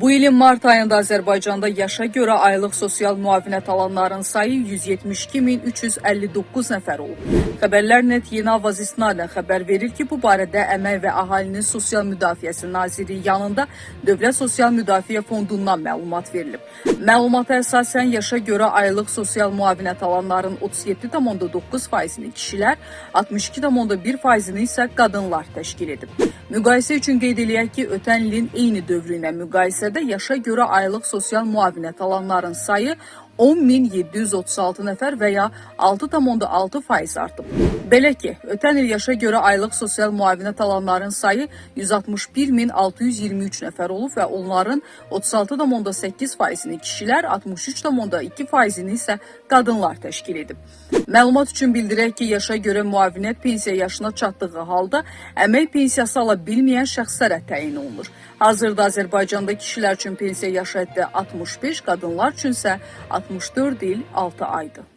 Bu ilin mart ayında Azərbaycanda yaşa görə aylıq sosial müavinət alanların sayı 172.359 nəfər olub. Xəbərlər.net Yeni Avaz İsnadən xəbər verir ki, bu barədə Əmək və Əhalinin Sosial Müdafiəsi Nazirliyi yanında Dövlət Sosial Müdafiə Fondundan məlumat verilib. Məlumata əsasən yaşa görə aylıq sosial müavinət alanların 37,9%-ni kişilər, 62,1%-ni isə qadınlar təşkil edib. Müqayisə üçün qeyd eləyək ki, ötən ilin eyni dövrü ilə müqayisədə yaşa görə aylıq sosial müavinət alanların sayı 10.736 nəfər və ya 6,6% artıb. Belə ki, ötən il yaşa görə aylıq sosial müavinət alanların sayı 161.623 nəfər olub və onların 36,8%-ni kişilər, 63,2%-ni isə qadınlar təşkil edib. Məlumat üçün bildirək ki, yaşa görə müavinət pensiya yaşına çatdığı halda əmək pensiyası ala bilməyən şəxslərə təyin olunur. Hazırda Azərbaycanda kişilər üçün pensiya yaş həddi 65, qadınlar üçünsə 64 il 6 aydır.